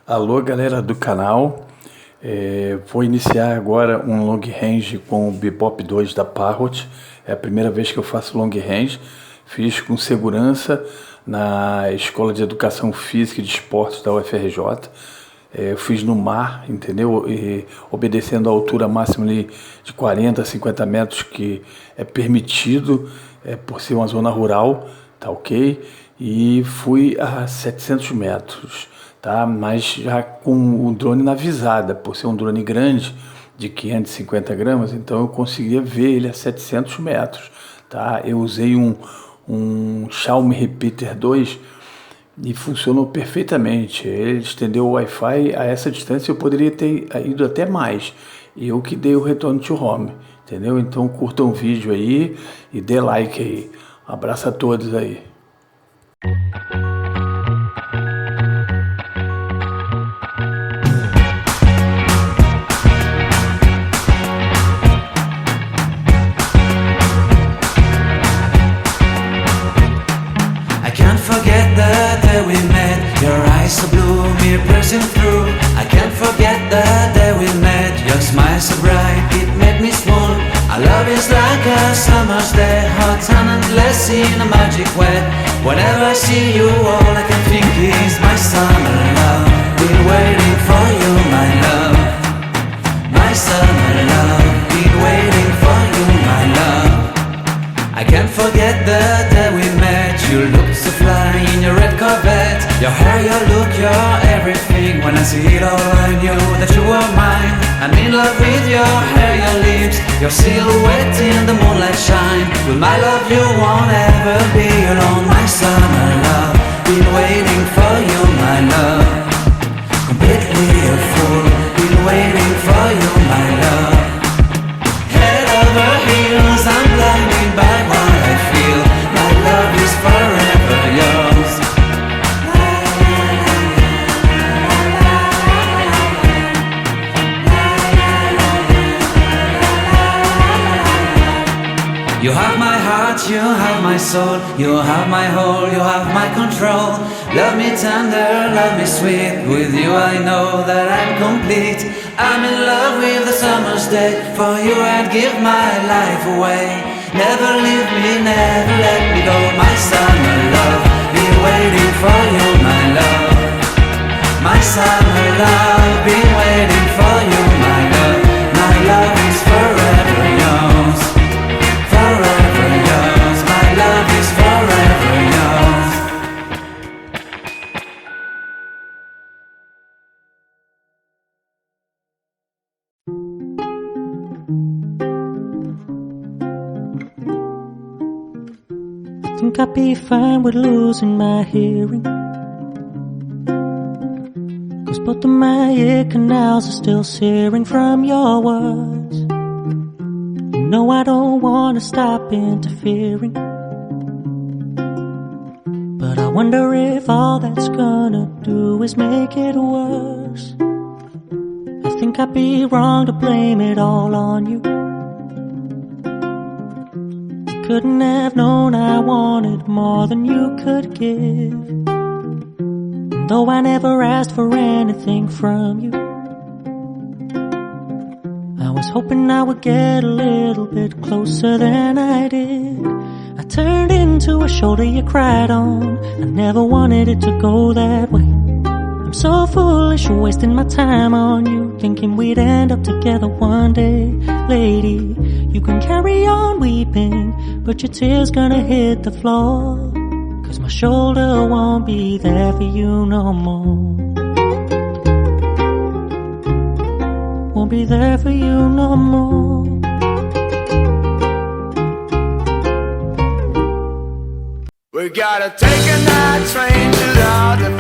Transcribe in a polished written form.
Alô, galera do canal, vou iniciar agora um long range com o Bebop 2 da Parrot. É a primeira vez que eu faço long range. Fiz com segurança na Escola de Educação Física e de Esportes da UFRJ. Eu fiz no mar, entendeu? Obedecendo a altura máxima ali de 40 a 50 metros que é permitido por ser uma zona rural, tá ok? E fui a 700 metros. Tá? Mas já com o drone na visada, por ser um drone grande, de 550 gramas, então eu conseguia ver ele a 700 metros. Tá? Eu usei um Xiaomi 2 e funcionou perfeitamente. Ele estendeu o Wi-Fi a essa distância, eu poderia ter ido até mais. E eu que dei o retorno to home, entendeu? Então curtam o vídeo aí e dê like aí. Um abraço a todos aí. We met, your eyes so blue, me piercing through. I can't forget the day we met, your smile so bright, it made me swoon. Our love is like a summer's day, hot and endless in a magic way. Whenever I see you, all I can think is my summer love. Been waiting for you, my love. My summer love, been waiting for you, my love. I can't forget the day we met. You looked so fly in your red Corvette. Your hair, your look, your everything. When I see it all, I knew that you were mine. I'm in love with your hair, your lips, your silhouette in the moonlight shine. With my love, you won't ever be alone. My summer love, been waiting for you, my love. Completely a fool, been waiting for you, my love. Head over heels, I'm blinded by what I feel. My love is forever yours. You have my heart, you have my soul, you have my whole, you have my control. Love me tender, love me sweet. With you I know that I'm complete. I'm in love with the summer's day. For you I'd give my life away. Never leave me, never let me go. My summer love, been waiting for you, my love. My summer love, been waiting for you, my love. My love is forever yours. Forever yours, my love is forever yours. I think I'd be fine with losing my hearing, 'cause both of my ear canals are still searing from your words. No, I don't wanna stop interfering, but I wonder if all that's gonna do is make it worse. I think I'd be wrong to blame it all on you. You couldn't have known I wanted more than you could give. And though I never asked for anything from you, I was hoping I would get a little bit closer than I did. I turned into a shoulder you cried on. I never wanted it to go that way. I'm so foolish, wasting my time on you, thinking we'd end up together one day. Lady, you can carry on weeping, but your tears gonna hit the floor, 'cause my shoulder won't be there for you no more. Won't be there for you no more. We gotta take a night train to the other